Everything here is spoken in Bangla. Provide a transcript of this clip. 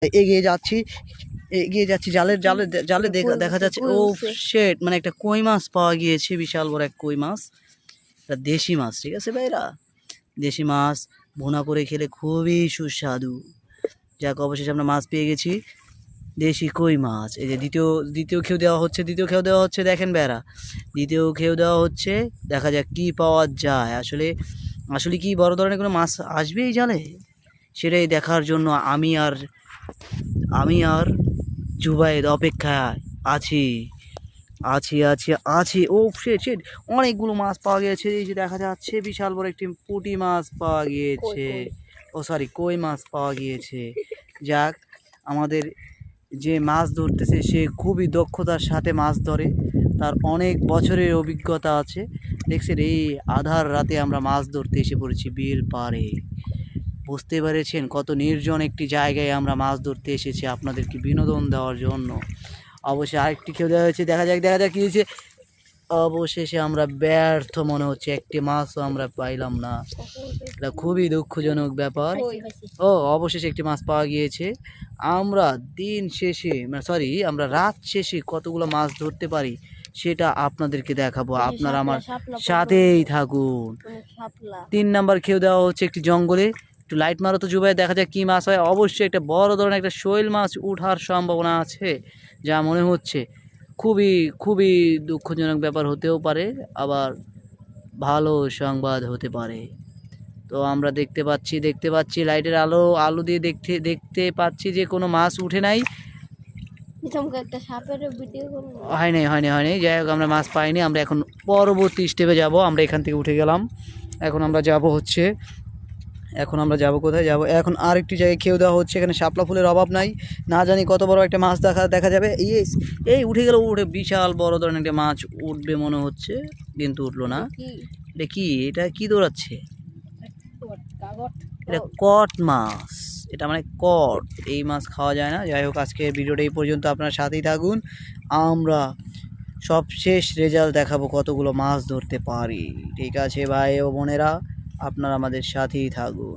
এগিয়ে যাচ্ছি জালে জালে জালে দেখা যাচ্ছে ও শেট, মানে একটা কই মাছ পাওয়া গিয়েছে, বিশাল বড় এক কই মাছ। এটা দেশি মাছ, ঠিক আছে ভাইরা, দেশি মাছ ভুনা করে খেলে খুবই সুস্বাদু। যাক, অবশেষে আমরা মাছ পেয়ে গেছি, দেশি কই মাছ। এই যে দ্বিতীয় খেউ দেওয়া হচ্ছে, দেখেন ভাইরা, দ্বিতীয় খেউ দেওয়া হচ্ছে। দেখা যাক কি পাওয়া যায়। আসলে কি বড় ধরনের কোনো মাছ আসবে এই জালে, সেটাই দেখার জন্য আমি আর জুবাইদ অপেক্ষায় আছি আছি আছি আছি ও শিট শিট, অনেকগুলো মাছ পাওয়া গিয়েছে। এই যে দেখা যাচ্ছে বিশাল বড় একটি পুঁটি মাছ পাওয়া গিয়েছে, কই মাছ পাওয়া গিয়েছে। যাক, আমাদের যে মাছ ধরতেছে সে খুবই দক্ষতার সাথে মাছ ধরে, তার অনেক বছরের অভিজ্ঞতা আছে। দেখছেন, এই আধার রাতে আমরা মাছ ধরতে এসে পড়েছি বিল পাড়ে। বুঝতে পেরেছেন কত নির্জন একটি জায়গায় আমরা মাছ ধরতে এসেছি আপনাদেরকে বিনোদন দেওয়ার জন্য। অবশ্যই আরেকটি খেয়ে দেওয়া হয়েছে, দেখা যাক কী হয়েছে। অবশেষে আমরা ব্যর্থ মনে হচ্ছে, একটি মাছও আমরা পাইলাম না। এটা খুবই দুঃখজনক ব্যাপার। অবশেষে একটি মাছ পাওয়া গিয়েছে। আমরা আমরা রাত শেষে কতগুলো মাছ ধরতে পারি সেটা আপনাদেরকে দেখাবো, আপনারা আমার সাথেই থাকুন। 3 নাম্বার খেয়ে দেওয়া হচ্ছে একটি জঙ্গলে। একটু লাইট মারো তো জুবাই, দেখা যায় কি মাছ হয়। অবশ্যই একটা বড় ধরনের একটা শৈল মাছ ওঠার সম্ভাবনা আছে, যা মনে হচ্ছে খুবই খুবই দুঃখজনক ব্যাপার হতেও পারে, আবার ভালো সংবাদ হতে পারে। তো আমরা দেখতে পাচ্ছি লাইটের আলো দিয়ে দেখতে পাচ্ছি যে কোনো মাছ উঠে নাই। হয়নি। যাই হোক, আমরা মাছ পাইনি। আমরা এখন পরবর্তী স্টেপে যাব। আমরা এখান থেকে উঠে গেলাম, এখন আমরা যাব কোথায় যাব? এখন আরেকটি জায়গায় খেয়ে দেওয়া হচ্ছে। এখানে শাপলা ফুলের অভাব নাই, না জানি কত বড় একটা মাছ দেখা যাবে। এই উঠে বিশাল বড় ধরনের একটা মাছ উঠবে মনে হচ্ছে, কিন্তু উঠলো না। এটা কি দৌড়াচ্ছে? এটা কট মাছ, এটা মানে কট। এই মাছ খাওয়া যায় না। যাই হোক, আজকে ভিডিওটা এই পর্যন্ত, আপনার সাথেই থাকুন। আমরা সবশেষ রেজাল্ট দেখাবো কতগুলো মাছ ধরতে পারি। ঠিক আছে ভাই ও বোনেরা, আপনারা আমাদের সাথেই থাকুন।